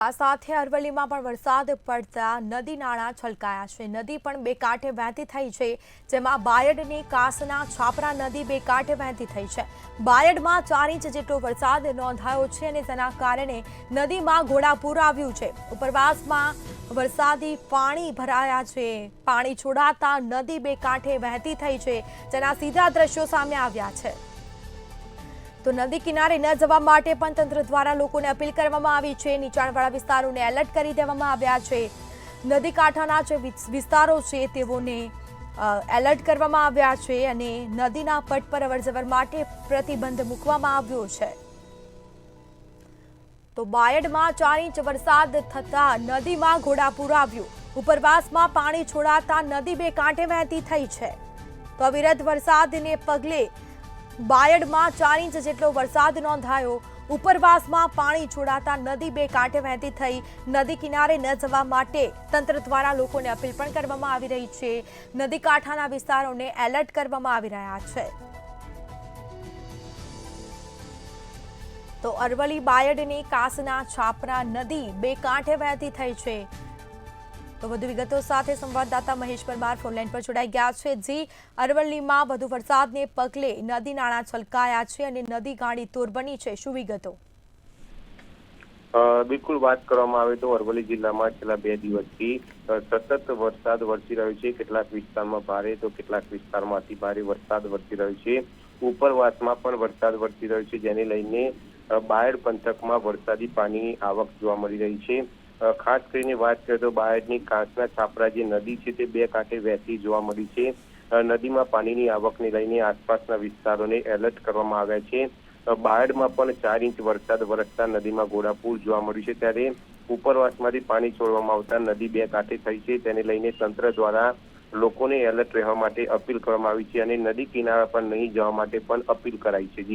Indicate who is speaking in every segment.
Speaker 1: આ સાથે અરવલ્લીમાં પણ વરસાદ પડતા નદી નાળા છલકાયા છે। નદી પણ બે કાંઠે વહેતી થઈ છે, જેમાં બાયડની કાસના છાપરા નદી બે કાંઠે વહેતી થઈ છે। બાયડમાં 4 ઇંચ જેટલો વરસાદ નોંધાયો છે અને તેના કારણે નદીમાં ઘોડાપૂર આવ્યું છે। ઉપરવાસમાં વરસાદી પાણી ભરાયા છે। પાણી છોડાતા નદી બે કાંઠે વહેતી થઈ છે, જેના સીધા દ્રશ્યો સામે આવ્યા છે। તો નદી કિનારે ન જવા માટે પણ તંત્ર દ્વારા લોકોને અપીલ કરવામાં આવી છે। નીચાણવાળા વિસ્તારોને એલર્ટ કરી દેવામાં આવ્યા છે। નદી કાંઠાના જે વિસ્તારો છે તેઓને એલર્ટ કરવામાં આવ્યા છે અને નદીના પટ પર અવરજવર માટે પ્રતિબંધ મૂકવામાં આવ્યો છે। તો બાયડમાં 4 ઇંચ વરસાદ થતા નદીમાં ઘોડાપૂર આવ્યું। ઉપરવાસમાં પાણી છોડાતા નદી બે કાંઠે વહેતી થઈ છે। તો અવિરત વરસાદને પગલે બાયડમાં 4 ઇંચ જેટલો વરસાદ નોંધાયો। ઉપરવાસમાં પાણી છોડાતા નદી બે કાંઠે વહેતી થઈ। નદી કિનારે ન જવા માટે તંત્ર દ્વારા લોકોને અપીલ પણ કરવામાં આવી રહી છે। નદી કાંઠાના વિસ્તારોને એલર્ટ કરવામાં આવી રહ્યા છે। તો અરવલ્લી બાયડની કાસના છાપરા નદી બે કાંઠે વહેતી થઈ છે। તો વધુ વિગતો સાથે સંવાદદાતા મહેશ પરમાર ફોનલાઈન પર જોડાઈ ગયા છે। જી, અરવલ્લીમાં વધુ વરસાદને પગલે નદી નાળા છલકાયા છે અને નદી ગાડી તોર બની છે, શું વિગતો?
Speaker 2: બિલકુલ વાત કરવામાં આવે તો અરવલ્લી જિલ્લામાં છેલ્લા 2 દિવસથી સતત વરસાદ વરસી રહ્યો છે। કેટલાક વિસ્તારમાં ભારે તો કેટલાક વિસ્તારમાં અતિ ભારે વરસાદ વરસી રહ્યો છે। ઉપરવાસમાં પણ વરસાદ વરસી રહ્યો છે, જેને લઈને બાયડ પંથકમાં વરસાદી પાણીની આવક જોવા મળી રહી છે। ખાસ કરીને વાત કરીએ તો બાયડની કાંસના છાપરા જે નદી છે તે બે કાંઠે વહેતી જોવા મળી છે। નદીમાં પાણીની આવકને લઈને આસપાસના વિસ્તારોને એલર્ટ કરવામાં આવ્યા છે। બાયડમાં પણ 4 ઇંચ વરસાદ વરસતા નદીમાં ઘોડાપૂર જોવા મળ્યું છે, ત્યારે ઉપરવાસમાંથી પાણી છોડવામાં આવતા નદી બે કાંઠે થઈ છે। તેને લઈને તંત્ર દ્વારા લોકોને એલર્ટ રહેવા માટે અપીલ કરવામાં આવી છે અને નદી કિનારા પર નહીં જવા માટે પણ અપીલ કરાઈ છે।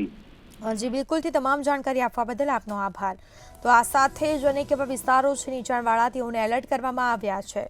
Speaker 1: જી બિલકુલથી તમામ જાણકારી આપવા બદલ આપનો આભાર। તો આ સાથે જ અનેક એવા વિસ્તારો છે નીચાણવાળા, તેઓને એલર્ટ કરવામાં આવ્યા છે।